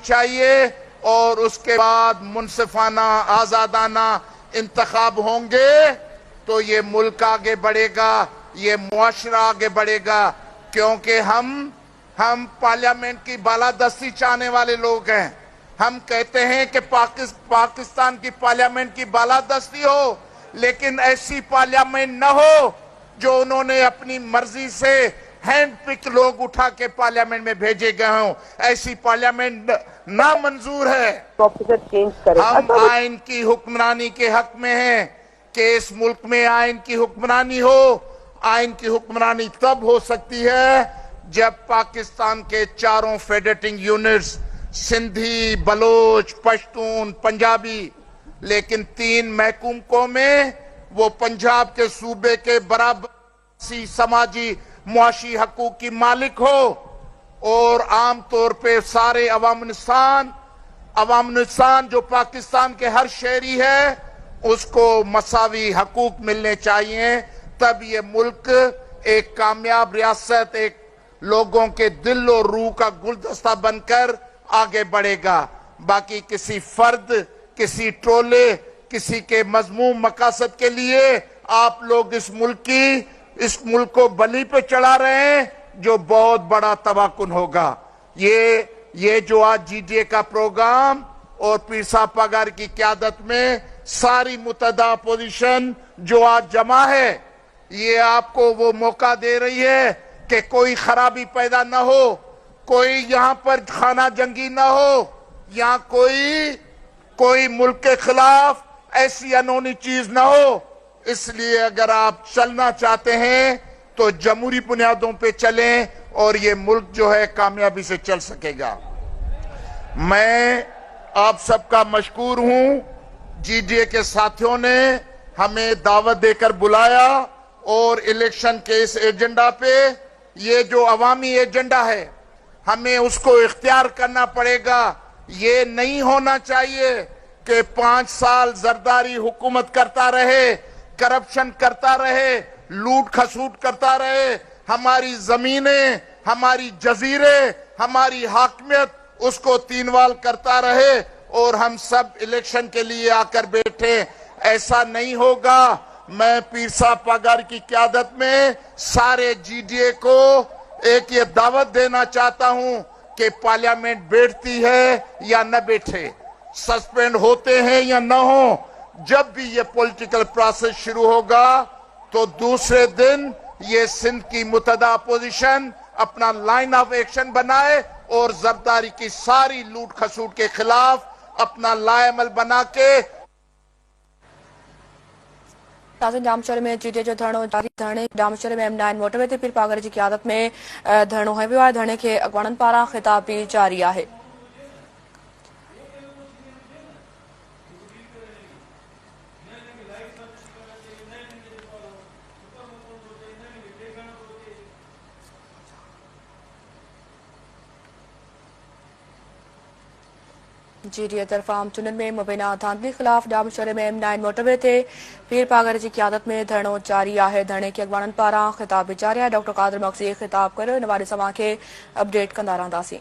चाहिए और उसके बाद मुनसिफाना आजादाना इंतखाब होंगे तो ये मुल्क आगे बढ़ेगा, ये मुआशरा आगे बढ़ेगा। क्योंकि हम पार्लियामेंट की बालादस्ती चाहने वाले लोग हैं। हम कहते हैं कि पाकिस्तान की पार्लियामेंट की बालादस्ती हो, लेकिन ऐसी पार्लियामेंट न हो जो उन्होंने अपनी मर्जी से हैंड पिक लोग उठा के पार्लियामेंट में भेजे गए हों। ऐसी पार्लियामेंट नामंजूर है। हम आइन की हुक्मरानी के हक में हैं कि इस मुल्क में आइन की हुक्मरानी हो। आइन की हुक्मरानी तब हो सकती है जब पाकिस्तान के चारों फेडरेटिंग यूनिट्स सिंधी, बलोच, पश्तून, पंजाबी, लेकिन 3 महकूमकों में वो पंजाब के सूबे के बराबर समाजी मुआशी हकूक की मालिक हो और आम तौर पे सारे अवाम जो पाकिस्तान के हर शहरी है उसको मसावी हकूक मिलने चाहिए। तब ये मुल्क एक कामयाब रियासत, एक लोगों के दिल और रूह का गुलदस्ता बनकर आगे बढ़ेगा। बाकी किसी फर्द, किसी टोले, किसी के मजमूम मकासद के लिए आप लोग इस मुल्क को बलि पे चढ़ा रहे हैं, जो बहुत बड़ा तबाकुन होगा। ये जो आज जीडीए का प्रोग्राम और पीर साहब पगार की क़यादत में सारी मुतदा अपोजिशन जो आज जमा है, ये आपको वो मौका दे रही है कि कोई खराबी पैदा न हो, कोई यहाँ पर खाना जंगी न हो, यहाँ कोई मुल्क के खिलाफ ऐसी अनहोनी चीज न हो। इसलिए अगर आप चलना चाहते हैं तो जमहूरी बुनियादों पे चलें और ये मुल्क जो है कामयाबी से चल सकेगा। मैं आप सबका मशकूर हूं। जीडीए के साथियों ने हमें दावत देकर बुलाया और इलेक्शन के इस एजेंडा पे, ये जो अवामी एजेंडा है, हमें उसको इख्तियार करना पड़ेगा। ये नहीं होना चाहिए कि 5 साल जरदारी हुकूमत करता रहे, करप्शन करता रहे, लूट खसूट करता रहे, हमारी जमीनें, हमारी जजीरे, हमारी हाकमियत उसको तीनवाल करता रहे और हम सब इलेक्शन के लिए आकर बैठे। ऐसा नहीं होगा। मैं पीर साहब पगार की क़यादत में सारे जीडीए को एक ये दावत देना चाहता हूं कि पार्लियामेंट बैठती है या न बैठे, सस्पेंड होते हैं या न हो, जब भी ये पॉलिटिकल प्रोसेस शुरू होगा तो दूसरे दिन ये सिंध की मुतदा अपोजिशन अपना लाइन ऑफ एक्शन बनाए और जरदारी की सारी लूट खसूट के खिलाफ अपना लाएमल बना के जामशहर में जीडीए जो धरणो जारी। धरणे जामशहर में M9 मोटरवे ते पीर पागर जी क़यादत में धरणो हंयो आहे। धरणे खे अॻवाननि पारां ख़िताब बि जारी आहे। जीडीए तरफा आम चुननि में मुबैना धांधली ख़िलाफ़ जामशहर में M9 मोटरवे ते पीर पागर जी क़यादत में धरणो जारी आहे। धरणे खे अॻवाननि पारां ख़िताब बि जारी आहे। डॉक्टर कादिर मक्सी ख़िताब करे इन वारे सभा खे अपडेट कंदा रहंदासीं।